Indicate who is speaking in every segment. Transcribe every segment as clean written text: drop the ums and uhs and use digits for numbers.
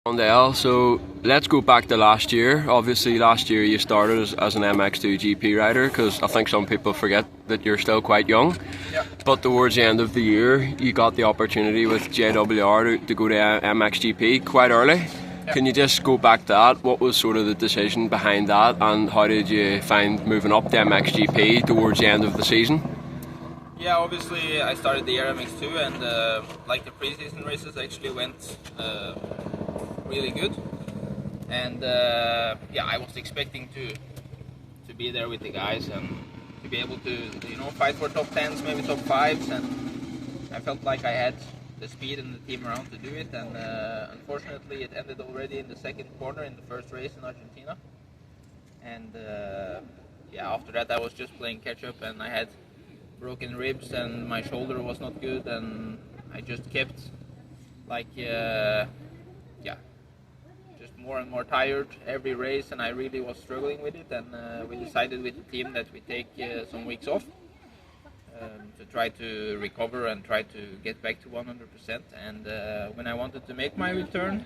Speaker 1: Tøndel, so let's go back to last year. Obviously last year you started as an MX2GP rider, because I think some people forget that you're still quite young.
Speaker 2: Yeah.
Speaker 1: But towards the end of the year you got the opportunity with JWR to go to MXGP quite early. Yeah. Can you just go back to that? What was sort of the decision behind that, and how did you find moving up to MXGP towards the end of the season?
Speaker 2: Yeah, obviously I started the year MX2 and like the pre-season races actually went really good, and yeah, I was expecting to be there with the guys and to be able to fight for top 10s, maybe top 5s, and I felt like I had the speed and the team around to do it, and unfortunately it ended already in the second corner in the first race in Argentina, and yeah, after that I was just playing catch up, and I had broken ribs and my shoulder was not good, and I just kept like just more and more tired every race, and I really was struggling with it, and we decided with the team that we take some weeks off to try to recover and try to get back to 100%. And when I wanted to make my return,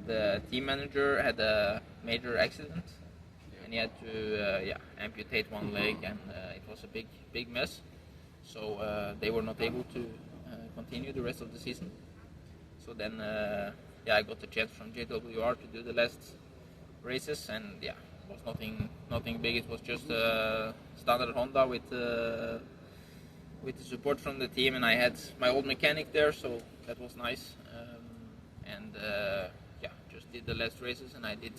Speaker 2: the team manager had a major accident and he had to amputate one leg, and it was a big mess, so they were not able to continue the rest of the season. So then yeah, I got the chance from JWR to do the last races, and yeah, it was nothing big. It was just a standard Honda with the support from the team, and I had my old mechanic there, so that was nice. And yeah, just did the last races, and I did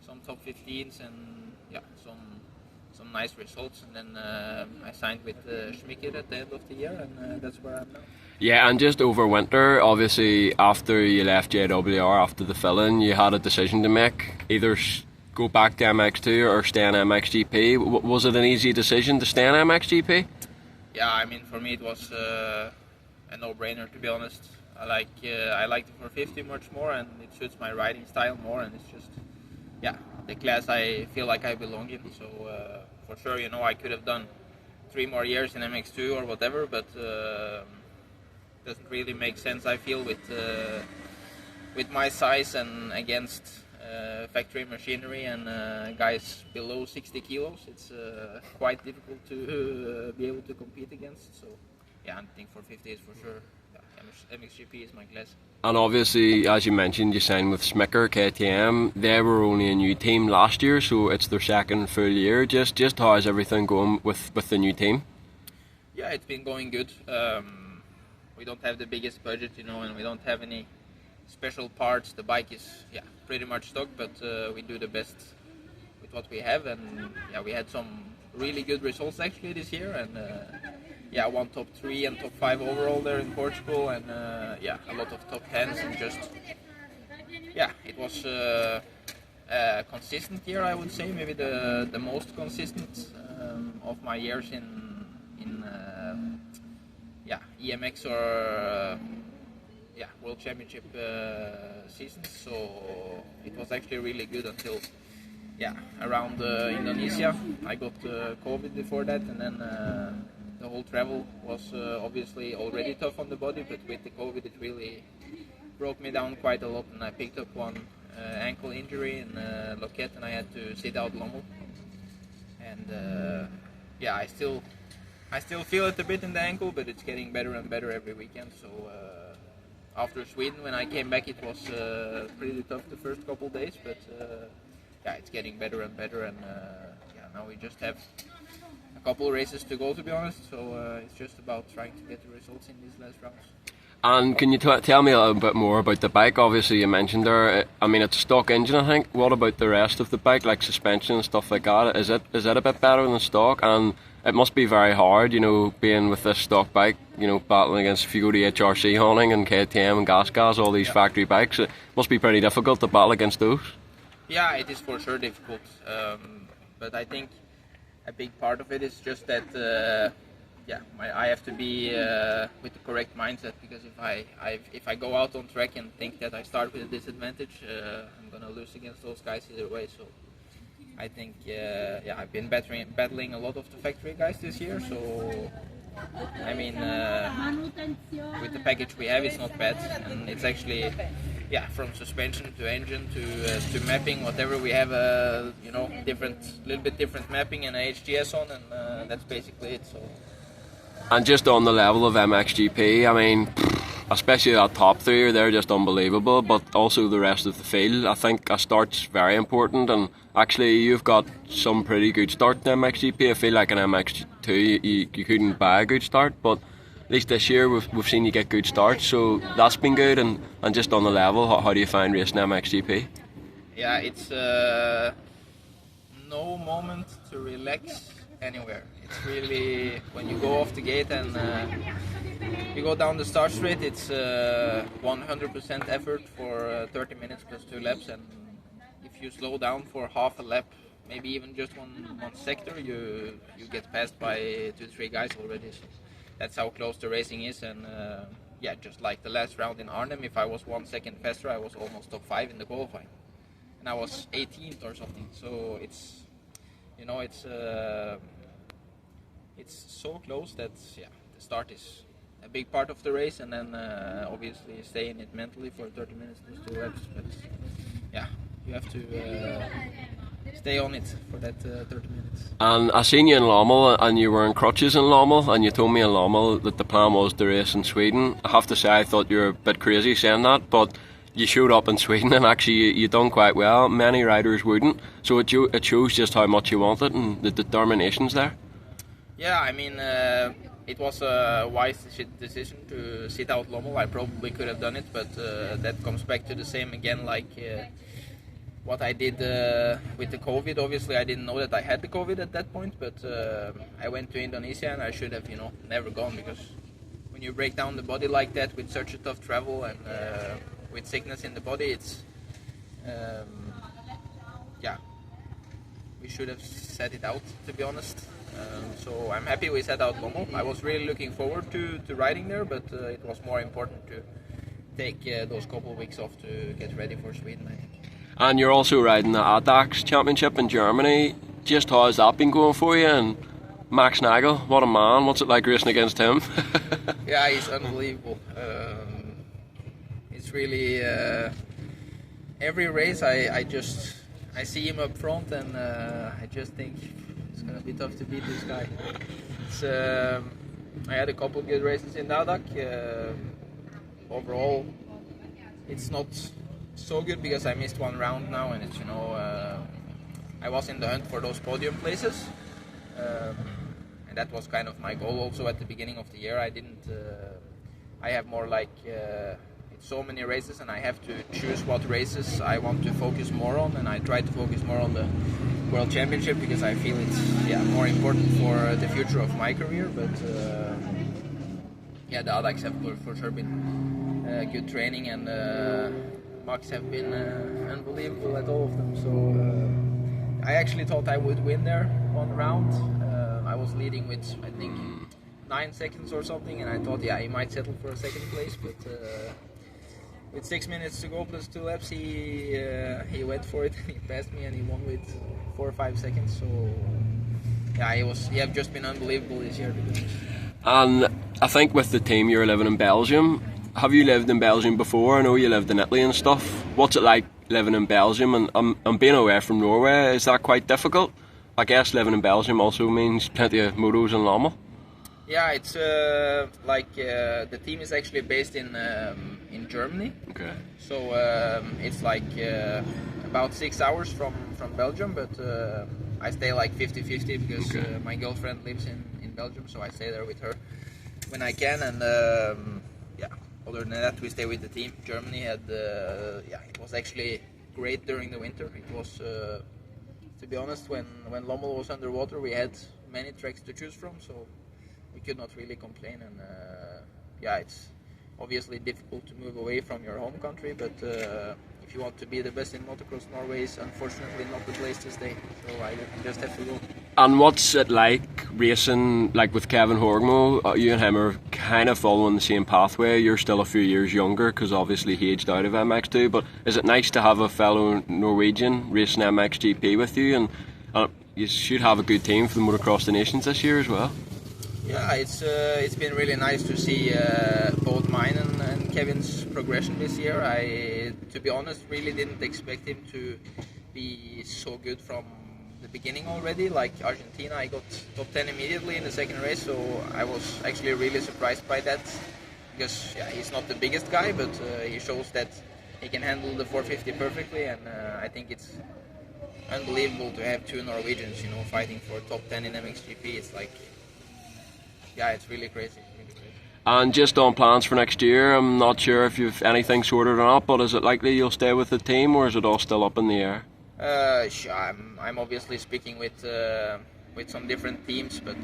Speaker 2: some top 15s and yeah, some nice results, and then I signed with Schmicker at the end of the year, and that's where I'm now.
Speaker 1: Yeah, and just over winter, obviously after you left JWR, after the fill-in, you had a decision to make, either go back to MX2 or stay on MXGP. Was it an easy decision to stay on MXGP?
Speaker 2: Yeah, I mean, for me it was a no-brainer, to be honest. I like the 450 much more, and it suits my riding style more, and it's just, yeah, the class I feel like I belong in. So for sure, I could have done 3 more years in MX2 or whatever, but doesn't really make sense, I feel, with my size and against factory machinery and guys below 60 kilos. It's quite difficult to be able to compete against. So yeah, I think 450 is for sure. Yeah, MXGP is my class.
Speaker 1: And obviously, as you mentioned, you signed with Schmicker KTM. They were only a new team last year, so it's their second full year. Just how is everything going with the new team?
Speaker 2: Yeah, it's been going good. We don't have the biggest budget, and we don't have any special parts. The bike is pretty much stock, but we do the best with what we have, and yeah, we had some really good results actually this year, and yeah, won top 3 and top 5 overall there in Portugal, and yeah, a lot of top 10s, and just yeah, it was a consistent year, I would say, maybe the most consistent of my years in yeah, EMX or World Championship seasons. So it was actually really good until around Indonesia. I got COVID before that, and then the whole travel was obviously already tough on the body, but with the COVID it really broke me down quite a lot, and I picked up one ankle injury in Loket, and I had to sit out Lommel, and yeah, I still feel it a bit in the ankle, but it's getting better and better every weekend. So after Sweden, when I came back, it was pretty tough the first couple days, but yeah, it's getting better and better, and yeah, now we just have a couple races to go, to be honest. So it's just about trying to get the results in these last rounds.
Speaker 1: And can you tell me a little bit more about the bike? Obviously you mentioned there, I mean, it's a stock engine, I think. What about the rest of the bike, like suspension and stuff like that? Is it a bit better than stock? And it must be very hard, being with this stock bike, battling against, if you go to HRC Honing and KTM and Gas, all these factory bikes, it must be pretty difficult to battle against those. Yeah,
Speaker 2: it is for sure difficult, but I think a big part of it is just that I have to be with the correct mindset, because if I go out on track and think that I start with a disadvantage, I'm gonna lose against those guys either way. So I think I've been battling a lot of the factory guys this year, so I mean with the package we have, it's not bad, and it's actually yeah, from suspension to engine to mapping, whatever we have, you know, little bit different mapping and HGS on, and that's basically it. So.
Speaker 1: And just on the level of MXGP, I mean, especially that top three, they're just unbelievable, but also the rest of the field. I think a start's very important, and actually you've got some pretty good start in MXGP. I feel like in MX2 you couldn't buy a good start, but at least this year we've seen you get good starts, so that's been good. And just on the level, how do you find racing MXGP?
Speaker 2: Yeah, it's no moment to relax anywhere. It's really, when you go off the gate and you go down the start straight, it's 100% effort for 30 minutes plus 2 laps, and if you slow down for half a lap, maybe even just one sector, you get passed by 2-3 guys already. So that's how close the racing is, and yeah, just like the last round in Arnhem, if I was 1 second faster, I was almost top 5 in the qualifying, and I was 18th or something. So it's, you know, it's so close that, yeah, the start is a big part of the race, and then obviously stay in it mentally for 30 minutes plus 2 laps. But yeah, you have to stay on it for that 30 minutes.
Speaker 1: And I seen you in Lommel, and you were in crutches in Lommel, and you told me in Lommel that the plan was to race in Sweden. I have to say I thought you were a bit crazy saying that, but you showed up in Sweden and actually you done quite well. Many riders wouldn't, so it shows just how much you wanted and the determination's there.
Speaker 2: Yeah, I mean, it was a wise decision to sit out Lommel. I probably could have done it, but that comes back to the same again, like what I did with the COVID. Obviously, I didn't know that I had the COVID at that point, but I went to Indonesia and I should have, you know, never gone, because when you break down the body like that with such a tough travel and with sickness in the body, it's yeah, we should have set it out, to be honest. So I'm happy we set out Lommel. I was really looking forward to riding there, but it was more important to take those couple of weeks off to get ready for Sweden, I think.
Speaker 1: And you're also riding the ADAC championship in Germany. Just how has that been going for you? And Max Nagel, what a man. What's it like racing against him?
Speaker 2: Yeah, he's unbelievable. It's really every race I see him up front, and I just think it's gonna be tough to beat this guy. It's, I had a couple of good races in ADAC. Overall, it's not so good because I missed 1 round now, and it's, you know, I was in the hunt for those podium places, and that was kind of my goal also at the beginning of the year. I have more like it's so many races, and I have to choose what races I want to focus more on, and I try to focus more on the World Championship because I feel it's more important for the future of my career. But yeah, the ADACs have for sure been good training, and Max have been unbelievable at all of them. So I actually thought I would win there 1 round. I was leading with, I think, 9 seconds or something, and I thought, yeah, he might settle for a 2nd place, but with 6 minutes to go plus 2 laps, he went for it. He passed me and he won with 4 or 5 seconds. So yeah, he have just been unbelievable this year.
Speaker 1: And I think with the team, you're living in Belgium. Have you lived in Belgium before? I know you lived in Italy and stuff. What's it like living in Belgium and being away from Norway? Is that quite difficult? I guess living in Belgium also means plenty of motos and Lommel.
Speaker 2: Yeah, it's like the team is actually based in Germany.
Speaker 1: Okay.
Speaker 2: So it's like about 6 hours from Belgium, but I stay like 50-50 because my girlfriend lives in Belgium, so I stay there with her when I can. And yeah, other than that, we stay with the team. Germany had it was actually great during the winter. It was to be honest, when Lommel was underwater, we had many tracks to choose from, so we could not really complain. And yeah, it's obviously difficult to move away from your home country, but if you want to be the best in motocross, Norway is unfortunately not the place to stay, so I just have to go.
Speaker 1: And what's it like racing, like with Kevin Horgmo? You and him are kind of following the same pathway. You're still a few years younger because obviously he aged out of MX2, but is it nice to have a fellow Norwegian racing MXGP with you? And you should have a good team for the Motocross the Nations this year as well.
Speaker 2: Yeah, it's been really nice to see both mine and Kevin's progression this year. I, to be honest, really didn't expect him to be so good from the beginning already. Like Argentina, I got top 10 immediately in the second race, so I was actually really surprised by that, because yeah, he's not the biggest guy, but he shows that he can handle the 450 perfectly, and I think it's unbelievable to have two Norwegians, you know, fighting for top 10 in MXGP. It's like, yeah, it's really crazy.
Speaker 1: And just on plans for next year, I'm not sure if you've anything sorted or not, but is it likely you'll stay with the team, or is it all still up in the air?
Speaker 2: I'm obviously speaking with some different teams, but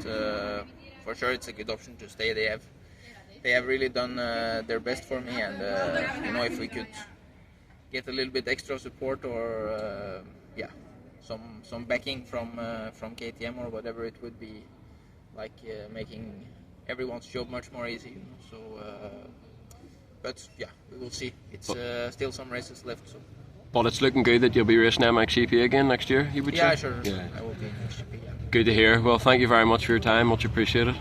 Speaker 2: for sure it's a good option to stay. They have really done their best for me, and you know, if we could get a little bit extra support, or yeah, some backing from KTM or whatever, it would be like making everyone's job much more easy, you know? So but yeah, we will see. It's still some races left, so.
Speaker 1: But it's looking good that you'll be racing MXGP again next year, you would say?
Speaker 2: Yeah, sure.
Speaker 1: Yeah.
Speaker 2: I will be in MXGP, yeah.
Speaker 1: Good to hear. Well, thank you very much for your time, much appreciated.